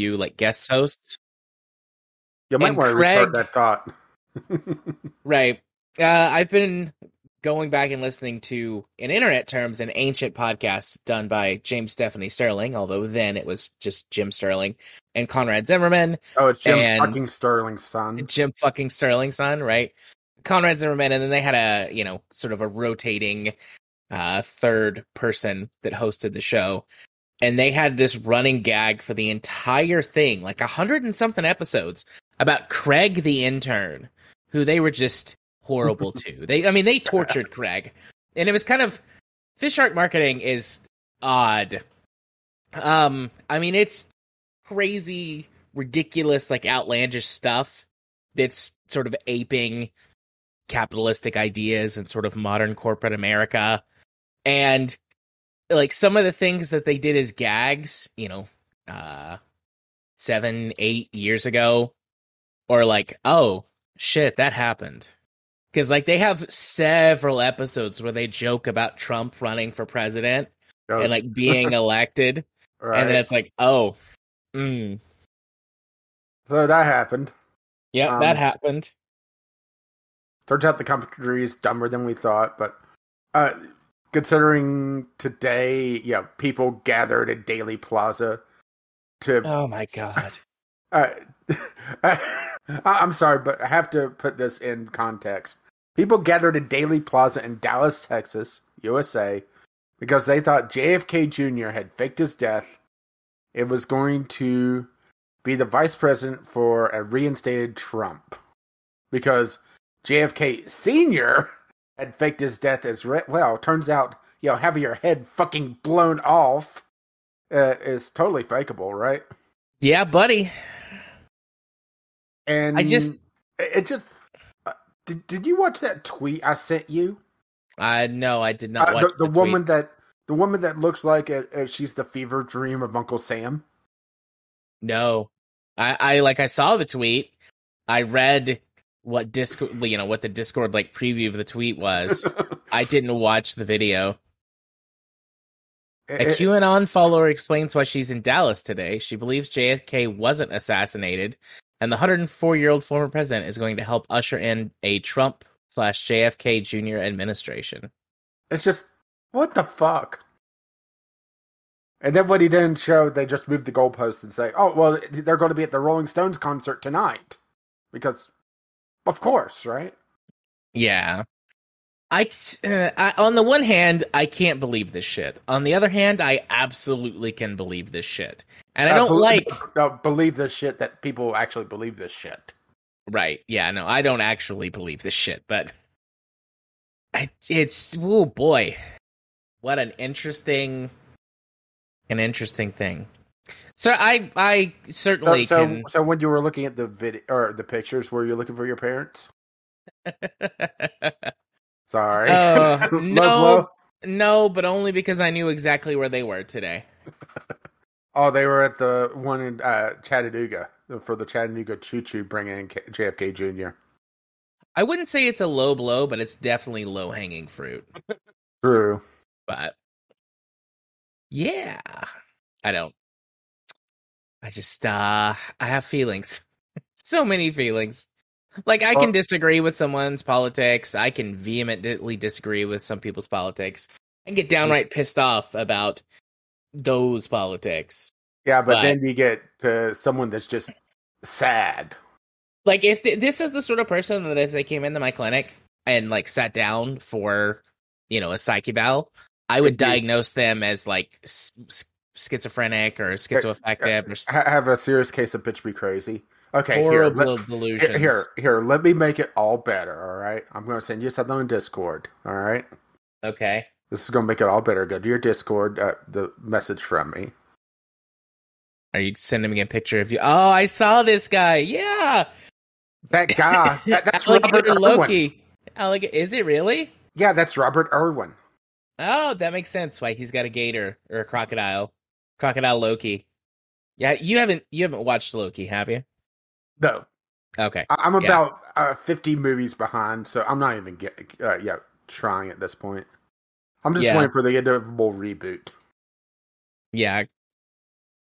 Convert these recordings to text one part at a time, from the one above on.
few like guest hosts. You might And want to restart Craig, that thought. right? I've been going back and listening to, in internet terms, an ancient podcast done by James Stephanie Sterling, although then it was just Jim Sterling and Conrad Zimmerman Oh, it's Jim and fucking Sterling's son. Jim fucking Sterling's son, right? Conrad Zimmerman, and then they had a, sort of a rotating third person that hosted the show. And they had this running gag for the entire thing, like 100 and something episodes, about Craig the intern, who they were just horrible to. They tortured Craig. And it was kind of, fish shark marketing is odd. It's crazy, ridiculous, like outlandish stuff that's sort of aping capitalistic ideas and sort of modern corporate America. And like some of the things that they did as gags, 7-8 years ago, or like, oh shit, that happened. Because like they have several episodes where they joke about Trump running for president and like being elected. Right. And then it's like, oh, So that happened. Yeah, that happened. Turns out the country is dumber than we thought, but considering today, people gathered at Daily Plaza to... Oh my God. I'm sorry, but I have to put this in context. People gathered at Daily Plaza in Dallas, Texas, USA, because they thought JFK Jr. had faked his death. It was going to be the vice president for a reinstated Trump. Because JFK Sr. had faked his death as well. Turns out, having your head fucking blown off is totally fakeable, right? Yeah, buddy. And did you watch that tweet I sent you? No, I did not watch the woman that looks like she's the fever dream of Uncle Sam. No, I saw the tweet. I read what Discord, what the Discord like preview of the tweet was. I didn't watch the video. A QAnon follower explains why she's in Dallas today. She believes JFK wasn't assassinated, and the 104-year-old former president is going to help usher in a Trump/JFK Jr. administration. It's just, what the fuck? And then what he didn't show, they just moved the goalposts and say, oh, well, they're going to be at the Rolling Stones concert tonight. Because, of course, right? Yeah. I on the one hand, I can't believe this shit. On the other hand, I absolutely can believe this shit. And I don't believe this shit that people actually believe this shit. Right. Yeah, no, I don't actually believe this shit, but it's, oh boy. What an interesting thing. So I certainly can. So when you were looking at the video or the pictures, were you looking for your parents? Sorry. No, but only because I knew exactly where they were today. Oh, they were at the one in Chattanooga for the Chattanooga Choo Choo bringing in JFK Jr. I wouldn't say it's a low blow, but it's definitely low hanging fruit. True. But yeah, I have feelings. So many feelings. Like, I can disagree with someone's politics. I can vehemently disagree with some people's politics and get downright pissed off about those politics. Yeah, but then you get to someone that's just sad. Like, if this is the sort of person that if they came into my clinic and, like, sat down for, a psych eval, I would diagnose them as, like, schizophrenic or schizoaffective. Or have a serious case of bitch be crazy. Okay, horrible delusions. Here, let me make it all better, all right? I'm going to send you something on Discord, all right? Okay. This is going to make it all better. Go to your Discord, the message from me. Are you sending me a picture of you? Oh, I saw this guy. Yeah. That guy. That's Robert Loki. Irwin. Is it really? Yeah, that's Robert Irwin. Oh, that makes sense why he's got a gator or a crocodile. Crocodile Loki. Yeah, you haven't watched Loki, have you? No. Okay. I'm about 50 movies behind, so I'm not even trying at this point. I'm just waiting for the inevitable reboot. Yeah.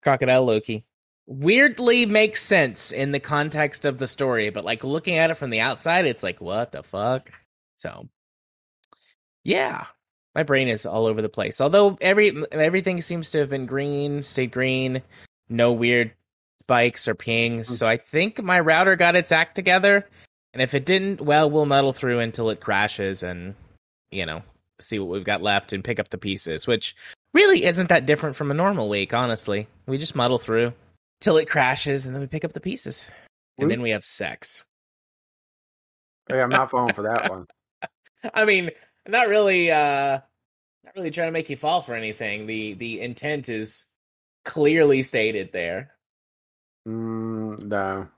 Crocodile Loki. weirdly makes sense in the context of the story, but like looking at it from the outside, it's like, what the fuck? So, yeah. My brain is all over the place. Although everything seems to have been green, stayed green, no weird spikes or pings. So I think my router got its act together. And if it didn't, well, we'll muddle through until it crashes and, see what we've got left and pick up the pieces, which really isn't that different from a normal week, honestly. We just muddle through till it crashes and then we pick up the pieces. And then we have sex. Hey, I'm not falling for that one. I mean, not really trying to make you fall for anything. The intent is clearly stated there. No.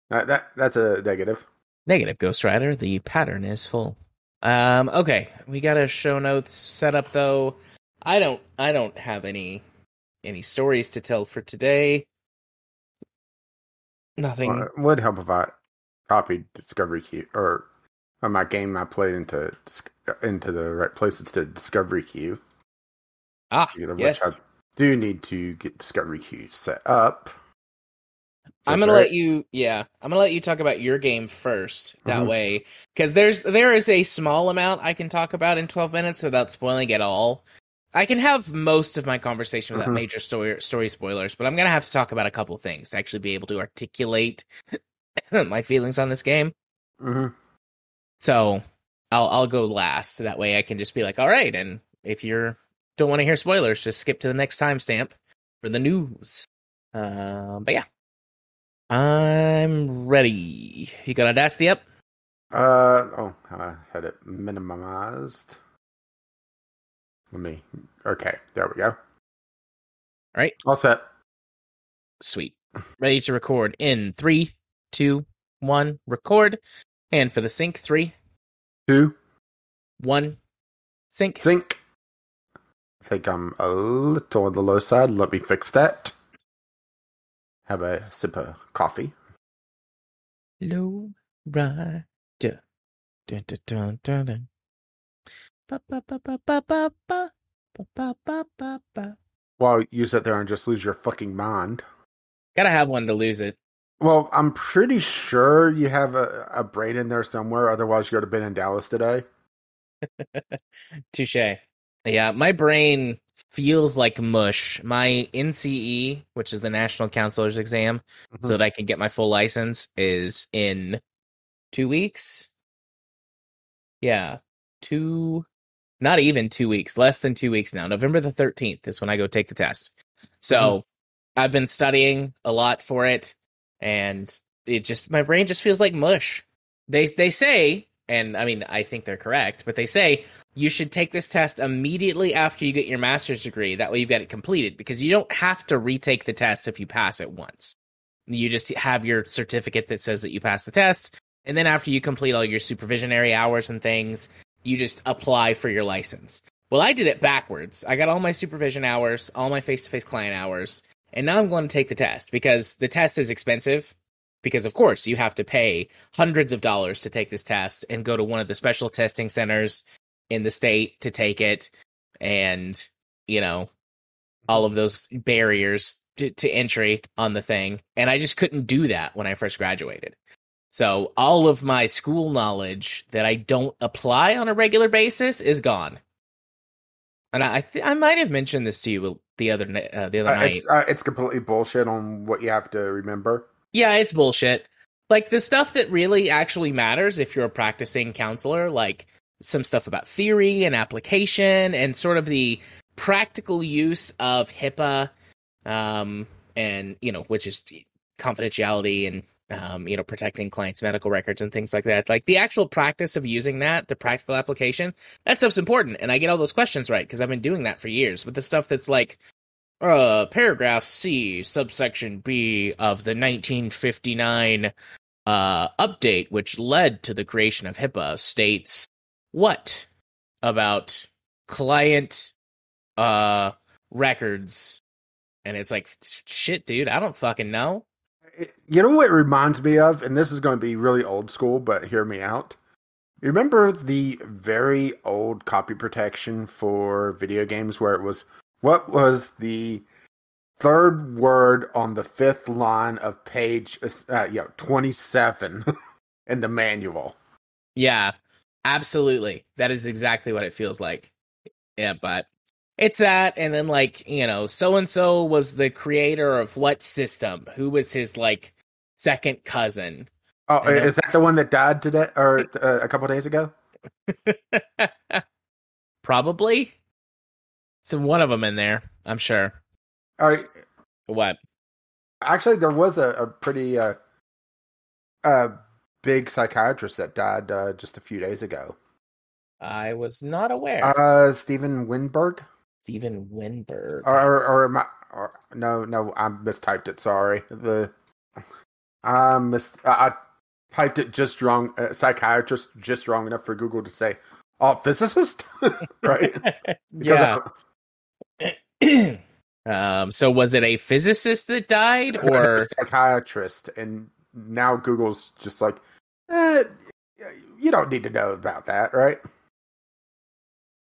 That's a negative. Negative, Ghost Rider. The pattern is full. Okay, we got a show notes set up though. I don't have any stories to tell for today. Nothing. Well, it would help if I copied Discovery Queue or my game I played into the right place instead of Discovery Queue. Yes. I do need to get Discovery Queue set up. I'm gonna let you talk about your game first. That way, because there is a small amount I can talk about in 12 minutes without spoiling it all. I can have most of my conversation without major story spoilers, but I'm gonna have to talk about a couple things to actually be able to articulate my feelings on this game. So I'll go last. That way I can just be like, all right, and if you don't want to hear spoilers, just skip to the next timestamp for the news. But yeah. I'm ready. You got Audacity up? I had it minimized. Okay, there we go. All right. All set. Sweet. Ready to record in 3, 2, 1, record. And for the sync, 3, 2, 1, sync. Sync. I think I'm a little on the low side. Let me fix that. Have a sip of coffee. Low rider. Dun, dun, dun, dun, dun. Ba, ba, ba, ba, ba, ba, ba. Ba, ba, ba, ba, ba. While you sit there and just lose your fucking mind. Gotta have one to lose it. Well, I'm pretty sure you have a brain in there somewhere. Otherwise, you would have been in Dallas today. Touche. Yeah, my brain feels like mush. My NCE, which is the National Counselor's Exam, so that I can get my full license, is in 2 weeks. Yeah, not even 2 weeks, less than 2 weeks now. November the 13th is when I go take the test. So I've been studying a lot for it, and my brain just feels like mush. They say, and I mean, I think they're correct, but they say you should take this test immediately after you get your master's degree. That way you've got it completed, because you don't have to retake the test if you pass it once. You just have your certificate that says that you passed the test, and then after you complete all your supervisionary hours and things, you just apply for your license. Well, I did it backwards. I got all my supervision hours, all my face-to-face client hours, and now I'm going to take the test, because the test is expensive. Because, of course, you have to pay hundreds of dollars to take this test and go to one of the special testing centers in the state to take it. And, all of those barriers to entry on the thing. And I just couldn't do that when I first graduated. So all of my school knowledge that I don't apply on a regular basis is gone. And I might have mentioned this to you the other night. It's completely bullshit on what you have to remember. Yeah, it's bullshit. Like, the stuff that really actually matters if you're a practicing counselor, like some stuff about theory and application and sort of the practical use of HIPAA, and, which is confidentiality and, protecting clients' medical records and things like that. Like, the actual practice of using that, the practical application, that stuff's important. And I get all those questions right, because I've been doing that for years. But the stuff that's like, paragraph C, subsection B of the 1959 update, which led to the creation of HIPAA, states what about client records? And it's like, shit, dude, I don't fucking know. You know what it reminds me of? And this is going to be really old school, but hear me out. You remember the very old copy protection for video games where it was, what was the third word on the fifth line of page 27 in the manual. Yeah, absolutely. That is exactly what it feels like. Yeah, but it's that, and then like, so and so was the creator of what system? Who was his like second cousin? Oh, And is that the one that died today or a couple days ago? then probably so one of them in there, I'm sure. Uh, What? Actually, there was a pretty uh, big psychiatrist that died just a few days ago. I was not aware. Steven Winberg, Steven Winberg. or am I? Or, no, I mistyped it. Sorry, I typed it just wrong. Psychiatrist just wrong enough for Google to say, "Oh, physicist," right? Because Yeah. So was it a physicist that died, or psychiatrist, and now Google's just like, you don't need to know about that, right?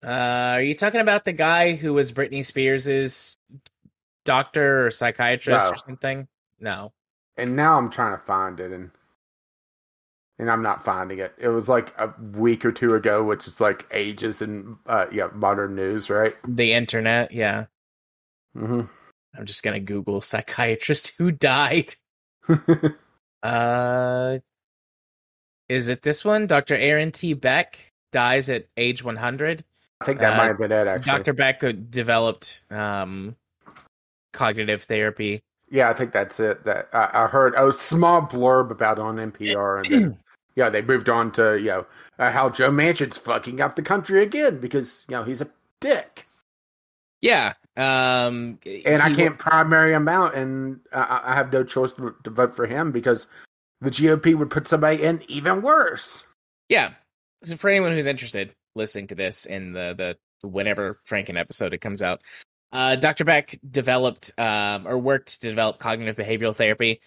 are you talking about the guy who was Britney Spears's doctor or psychiatrist No. or something? No. And now I'm trying to find it, and I'm not finding it. It was like a week or two ago, which is like ages in modern news, right? The internet, yeah. Mm-hmm. I'm just gonna Google psychiatrist who died. Uh, is it this one? Dr. Aaron T. Beck dies at age 100. I think that might have been it, actually. Dr. Beck developed cognitive therapy. Yeah, I think that's it. That I heard a small blurb about it on NPR, and then they moved on to how Joe Manchin's fucking up the country again because he's a dick. Yeah. And I can't primary him out, and I have no choice to vote for him because the GOP would put somebody in even worse. Yeah. So for anyone who's interested listening to this in the whenever Franken episode it comes out, Dr. Beck developed or worked to develop cognitive behavioral therapy.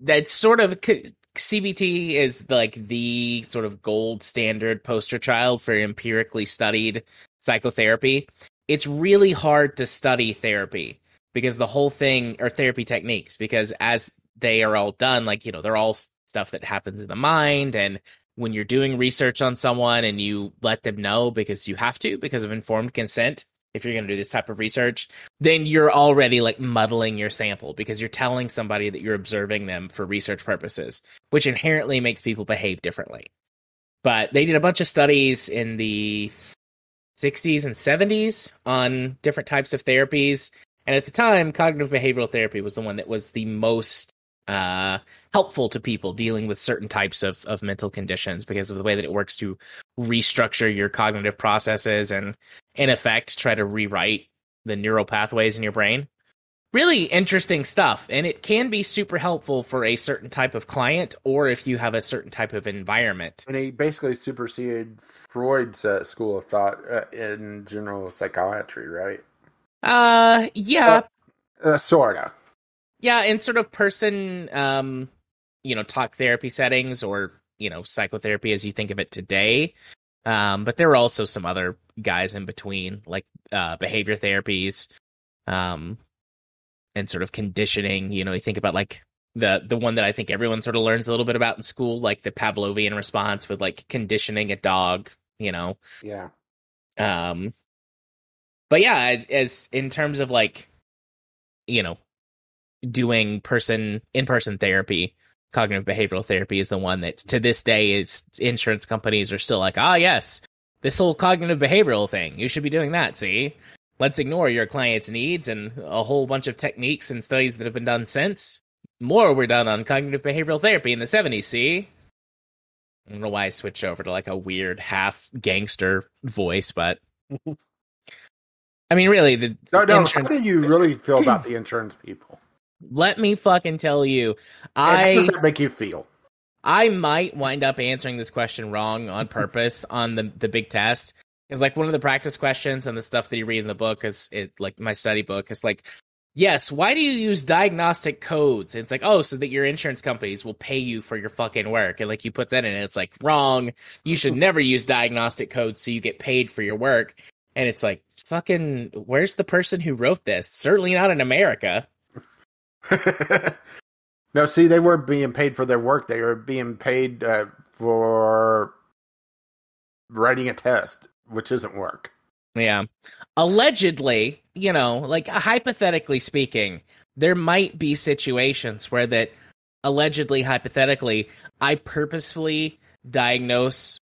That's sort of CBT is like the sort of gold standard poster child for empirically studied psychotherapy. It's really hard to study therapy because the whole thing, or therapy techniques, because as they are all done, like, they're all stuff that happens in the mind. And when you're doing research on someone and you let them know because you have to, because of informed consent, if you're going to do this type of research, then you're already like muddling your sample because you're telling somebody that you're observing them for research purposes, which inherently makes people behave differently. But they did a bunch of studies in the 60s and 70s on different types of therapies. And at the time, cognitive behavioral therapy was the one that was the most helpful to people dealing with certain types of mental conditions because of the way that it works to restructure your cognitive processes and, in effect, try to rewrite the neural pathways in your brain. Really interesting stuff, and it can be super helpful for a certain type of client or if you have a certain type of environment. And he basically superseded Freud's school of thought in general psychiatry, right? Yeah. Sorta. Yeah, in sort of person, talk therapy settings or, psychotherapy as you think of it today. But there are also some other guys in between, like behavior therapies, and sort of conditioning. You think about like the one that I think everyone sort of learns a little bit about in school, like the Pavlovian response with like conditioning a dog, Yeah. But yeah, as in terms of like, doing in-person therapy, cognitive behavioral therapy is the one that to this day is insurance companies are still like, yes, this whole cognitive behavioral thing, you should be doing that. See, let's ignore your client's needs and a whole bunch of techniques and studies that have been done since. More were done on cognitive behavioral therapy in the 70s. See, I don't know why I switched over to like a weird half gangster voice, but I mean, really, the insurance... How do you really feel about the insurance people? Let me fucking tell you, How does that make you feel? I might wind up answering this question wrong on purpose on the big test. It's like one of the practice questions and the stuff that you read in the book is like my study book. It's like, yes, why do you use diagnostic codes? It's like, so that your insurance companies will pay you for your fucking work. And like you put that in, it's like, wrong. You should never use diagnostic codes so you get paid for your work. And it's like, fucking, where's the person who wrote this? Certainly not in America. No, see, they weren't being paid for their work. They were being paid for writing a test, which isn't work. Yeah. Allegedly, like hypothetically speaking, there might be situations where that allegedly, hypothetically, I purposefully diagnose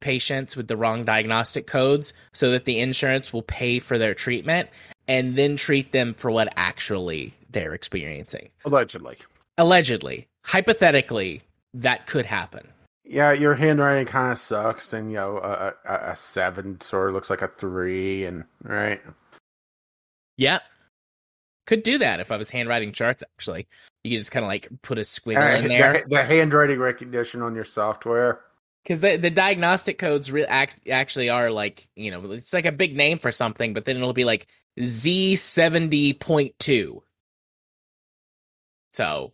patients with the wrong diagnostic codes so that the insurance will pay for their treatment and then treat them for what actually they're experiencing. Allegedly. Allegedly. Hypothetically, that could happen. Yeah, your handwriting kind of sucks, and a 7 sort of looks like a 3, and right. Yeah, could do that if I was handwriting charts. Actually, you could just kind of like put a squiggle in there. The handwriting recognition on your software, because the diagnostic codes actually are like, it's like a big name for something, but then it'll be like Z70.2. So,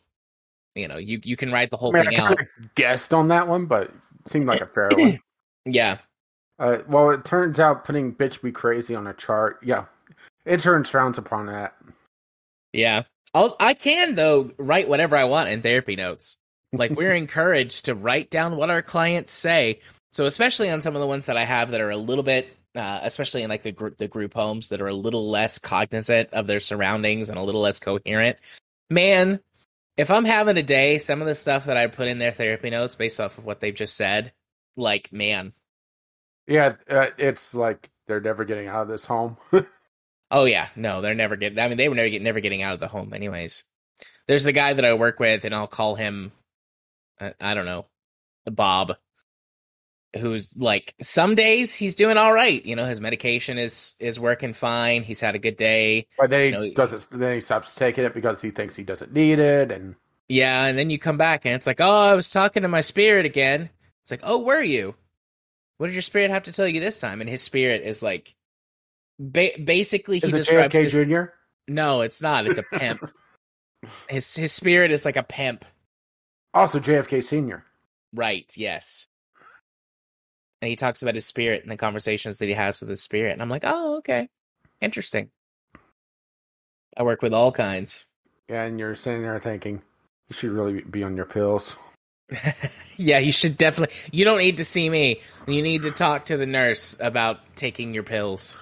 you can write the whole thing out. I guessed on that one, but it seemed like a fair one. Yeah. Well, it turns out putting "bitch be crazy" on a chart, yeah, insurance frowns upon that. Yeah. I can, though, write whatever I want in therapy notes. Like, we're encouraged to write down what our clients say. So especially on some of the ones that I have that are a little bit, especially in like the group homes that are a little less cognizant of their surroundings and a little less coherent. Man, if I'm having a day, some of the stuff that I put in their therapy notes based off of what they've just said, like, man. Yeah, it's like they're never getting out of this home. Oh, yeah. No, they're never getting... I mean, they were never getting out of the home anyways. There's the guy that I work with, and I'll call him, I don't know, Bob, who's like, some days he's doing all right. His medication is working fine. He's had a good day. But then he stops taking it because he thinks he doesn't need it, and yeah, and then you come back and it's like, oh, I was talking to my spirit again. It's like, oh, were you? What did your spirit have to tell you this time? And his spirit is like, basically, he describes JFK Jr.? No, it's not. It's a pimp. His spirit is like a pimp. Also, JFK Sr. Right, yes. And he talks about his spirit and the conversations that he has with his spirit. And I'm like, oh, okay. Interesting. I work with all kinds. Yeah, and you're sitting there thinking, you should really be on your pills. Yeah, you should definitely. You don't need to see me. You need to talk to the nurse about taking your pills.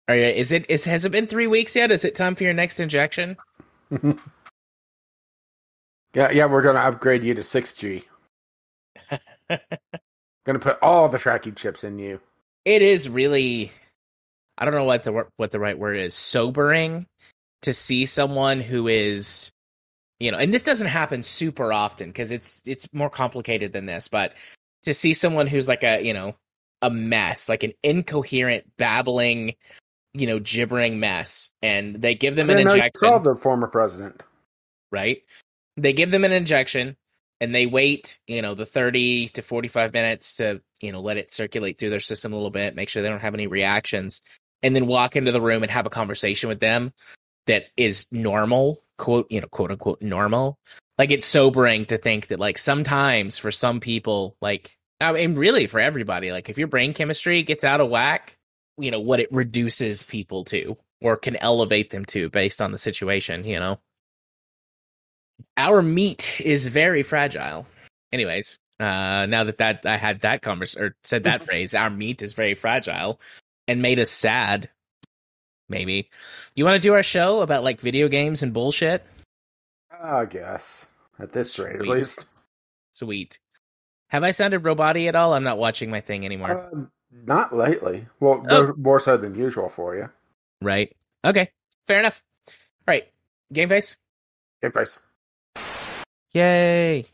Has it been 3 weeks yet? Is it time for your next injection? Yeah, we're going to upgrade you to 6G. Going to put all the tracking chips in you. It is really, I don't know what the right word is, sobering to see someone who is, and this doesn't happen super often because it's more complicated than this, but to see someone who's like a mess, like an incoherent, babbling, gibbering mess, and they give them an injection. You saw the former president. Right? They give them an injection, and they wait, the 30 to 45 minutes to, let it circulate through their system a little bit, make sure they don't have any reactions, and then walk into the room and have a conversation with them that is normal, quote unquote normal. Like, it's sobering to think that, like, sometimes for some people, like, I mean, really for everybody, like, if your brain chemistry gets out of whack, what it reduces people to or can elevate them to based on the situation, Our meat is very fragile. Anyways, now that I had that conversation or said that phrase, our meat is very fragile and made us sad. Maybe you want to do our show about like video games and bullshit? I guess at this rate, at least. Sweet. Have I sounded robot-y at all? I'm not watching my thing anymore. Not lately. Well, more so than usual for you. Right. Okay. Fair enough. All right. Game face. Game face. Yay.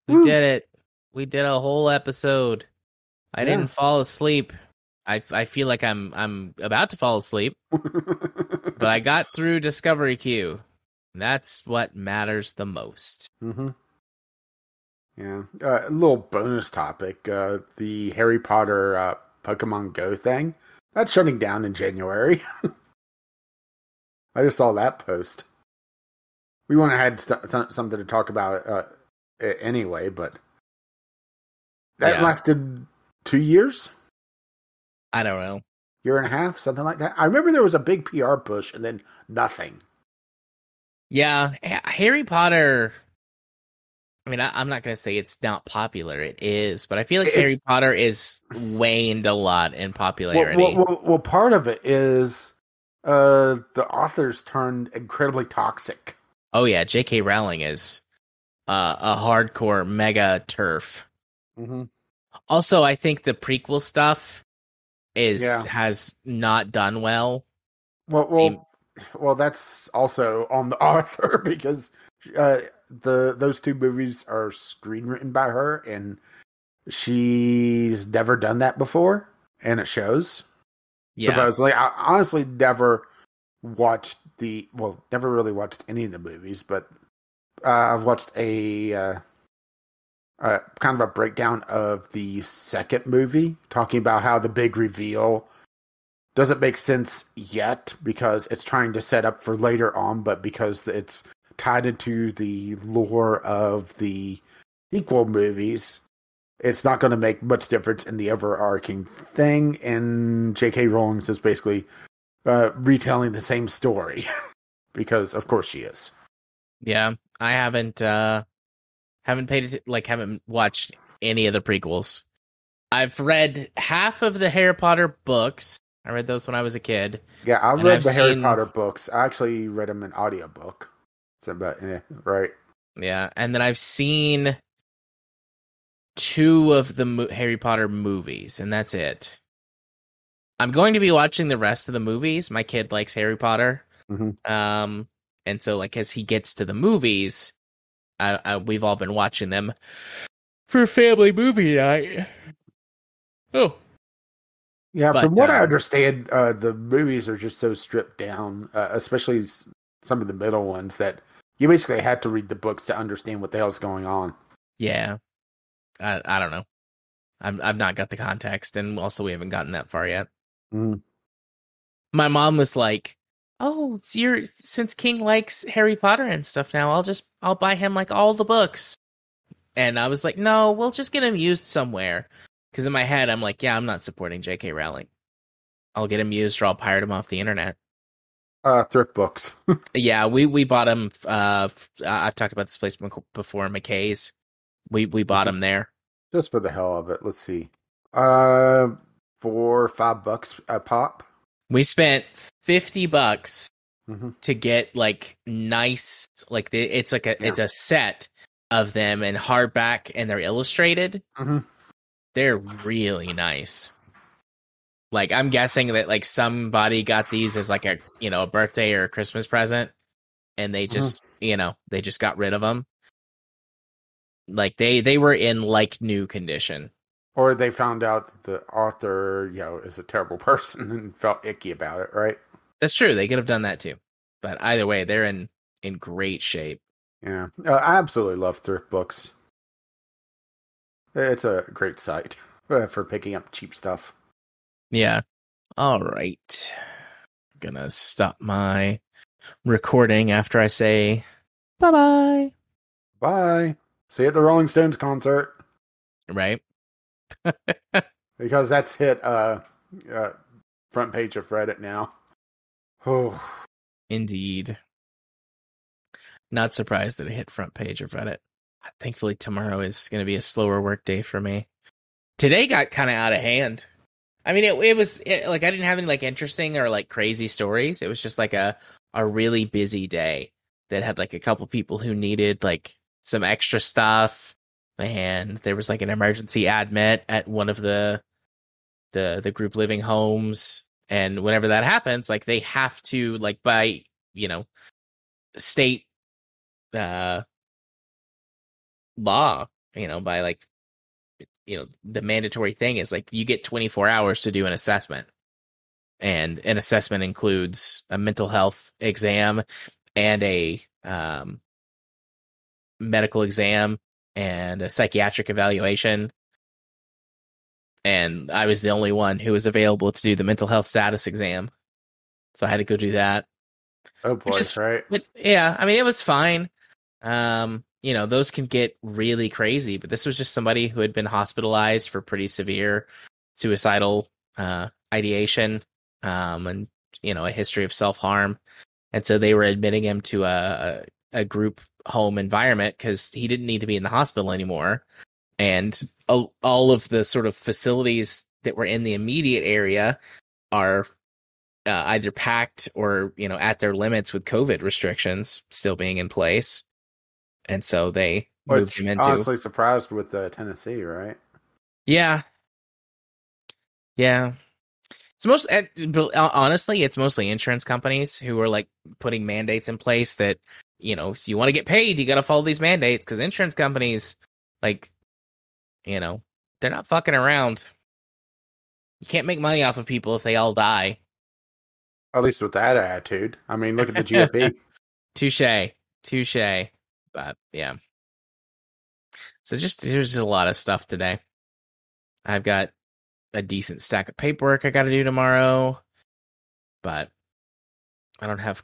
We did it. We did a whole episode. I didn't fall asleep. I feel like I'm about to fall asleep. But I got through Discovery Queue. That's what matters the most. Mm-hmm. Yeah. A little bonus topic. The Harry Potter Pokemon Go thing. That's shutting down in January. I just saw that post. We want to have something to talk about anyway, but that lasted 2 years? I don't know. Year and a half, something like that. I remember there was a big PR push and then nothing. Yeah, Harry Potter. I mean, I'm not going to say it's not popular. It is, but I feel like Harry It's Potter is waned a lot in popularity. part of it is the authors turned incredibly toxic. Oh yeah, J.K. Rowling is a hardcore mega turf. Mm-hmm. Also, I think the prequel stuff is Yeah. has not done well. Well, Seem well, that's also on the author because those two movies are screenwritten by her, and she's never done that before, and it shows. yeah, Supposedly, I honestly never really watched any of the movies, but I've watched kind of a breakdown of the second movie, talking about how the big reveal doesn't make sense yet because it's trying to set up for later on, but because it's tied into the lore of the sequel movies, it's not going to make much difference in the overarching thing. And J.K. Rowling is basically retelling the same story because, of course, she is. yeah. I haven't haven't watched any of the prequels. I've read half of the Harry Potter books. I read those when I was a kid, Yeah, I and read I've the Harry seen Potter books. I actually read them in audiobook. So, but yeah, right. yeah, and then I've seen two of the Harry Potter movies, and that's it. I'm going to be watching the rest of the movies. My kid likes Harry Potter, Mm-hmm. um, and so like as he gets to the movies, we've all been watching them for family movie night. Oh, Yeah, from but what I understand, the movies are just so stripped down, especially some of the middle ones, that you basically had to read the books to understand what the hell's going on. yeah, I don't know. I've not got the context, and also we haven't gotten that far yet. Mm. My mom was like, "Oh, so since King likes Harry Potter and stuff now, I'll buy him like all the books." And I was like, "No, we'll just get him used somewhere." Because in my head, I'm like, "Yeah, I'm not supporting J.K. Rowling. I'll get him used, or I'll pirate him off the internet." Thrift books. Yeah, we bought him. I've talked about this place before, McKay's. We bought him there. Just for the hell of it. Let's see. Uh, $4 or $5 a pop. We spent $50 Mm-hmm. to get like nice, like it's like Yeah. it's a set of them in hardback and they're illustrated. Mm-hmm. They're really nice. Like I'm guessing that like somebody got these as like a birthday or a Christmas present, and they Mm-hmm. just they just got rid of them. Like they were in like new condition. Or they found out that the author, is a terrible person and felt icky about it, right? That's true. They could have done that too, but either way, they're in great shape. Yeah. I absolutely love thrift books. It's a great site for picking up cheap stuff. Yeah. All right. Gonna stop my recording after I say bye bye. Bye. See you at the Rolling Stones concert. Right? Because that's hit front page of Reddit now. Oh. Indeed. Not surprised that it hit front page of Reddit. Thankfully, tomorrow is going to be a slower work day for me. Today got kind of out of hand. I mean, it was like I didn't have any like interesting or like crazy stories. It was just like a really busy day that had like a couple people who needed like some extra stuff, and there was like an emergency admit at one of the group living homes, and whenever that happens, like they have to like by state uh law, by like the mandatory thing is like you get 24 hours to do an assessment, and an assessment includes a mental health exam and a medical exam and a psychiatric evaluation. And I was the only one who was available to do the mental health status exam, so I had to go do that. Oh Which boy, is, right? but yeah, I mean, it was fine. Those can get really crazy, but this was just somebody who had been hospitalized for pretty severe suicidal ideation, and a history of self harm, and so they were admitting him to a group home environment because he didn't need to be in the hospital anymore, and all of the sort of facilities that were in the immediate area are either packed or at their limits with COVID restrictions still being in place, and so they moved him Which into. honestly surprised with Tennessee, right? Yeah, yeah. It's but honestly, it's mostly insurance companies who are like putting mandates in place that if you want to get paid, you got to follow these mandates because insurance companies, like, they're not fucking around. You can't make money off of people if they all die. At least with that attitude. I mean, look at the GOP. Touche, touche. But yeah, so there's just a lot of stuff today. I've got a decent stack of paperwork I got to do tomorrow, but I don't have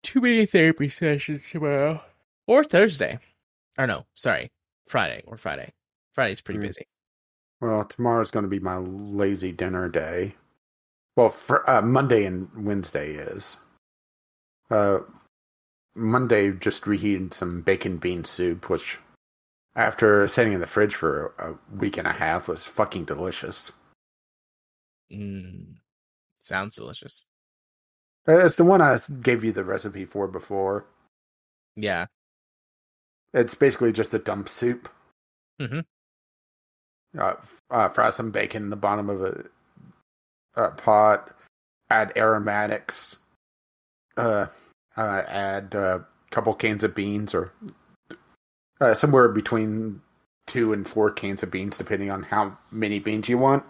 too many therapy sessions tomorrow or Thursday. Or no, sorry, Friday or Friday. Friday's pretty busy. Well, tomorrow's going to be my lazy dinner day. Well, for, Monday and Wednesday is. Monday just reheated some bacon bean soup, which after sitting in the fridge for a week and a half was fucking delicious. Sounds delicious. It's the one I gave you the recipe for before. Yeah. It's basically just a dump soup. Mm-hmm. Fry some bacon in the bottom of a pot. Add aromatics. Add a couple cans of beans, or somewhere between 2 and 4 cans of beans, depending on how many beans you want.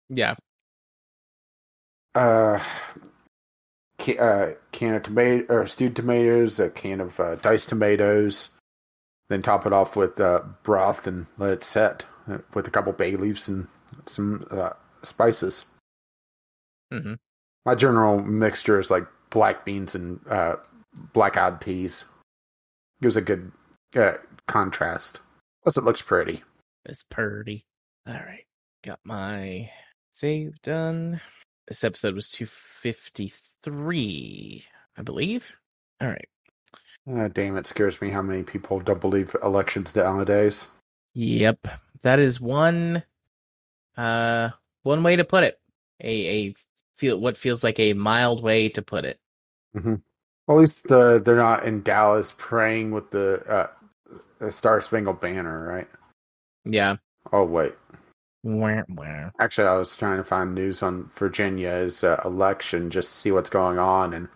Yeah. Can of tomato or stewed tomatoes, a can of diced tomatoes. Then top it off with broth and let it set with a couple bay leaves and some spices. Mm-hmm. My general mixture is like black beans and black-eyed peas. Gives a good contrast. Plus, it looks pretty. It's pretty. All right. Got my save done. This episode was 253, I believe. All right. Damn, it scares me how many people don't believe elections nowadays. Yep. That is one way to put it. What feels like a mild way to put it. Mm-hmm. Well, at least they're not in Dallas praying with the Star Spangled Banner, right? Yeah. Oh, wait. Wah. Actually, I was trying to find news on Virginia's election just to see what's going on,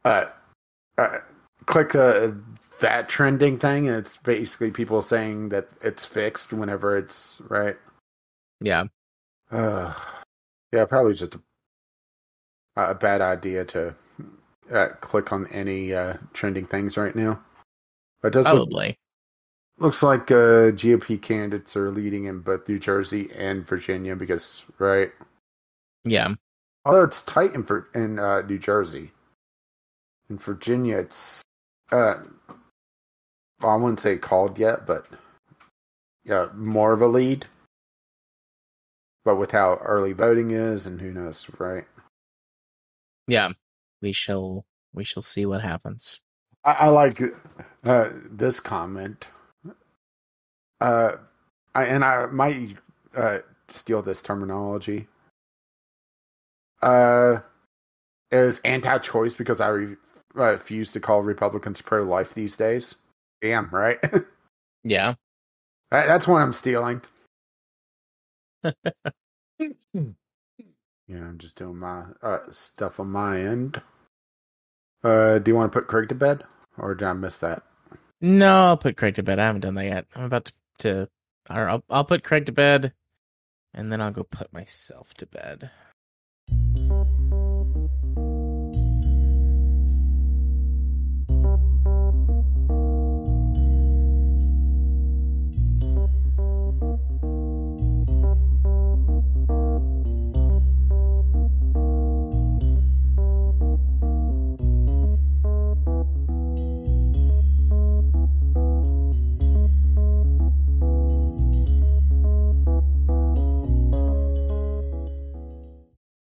and click that trending thing, and it's basically people saying that it's fixed whenever it's right. Yeah. Yeah, probably just a bad idea to click on any trending things right now. But it does probably. looks like GOP candidates are leading in both New Jersey and Virginia because, right? Yeah. Although it's tight in New Jersey. In Virginia, it's I wouldn't say called yet, but yeah, more of a lead. But with how early voting is, and who knows, right? Yeah. We shall see what happens. I like this comment. I might steal this terminology. It is anti-choice because I refuse to call Republicans pro-life these days. Damn, right? Yeah. That's what I'm stealing. Yeah, I'm just doing my stuff on my end. Do you want to put Craig to bed? Or did I miss that? No, I'll put Craig to bed. I haven't done that yet. I'm about to or I'll put Craig to bed, and then I'll go put myself to bed.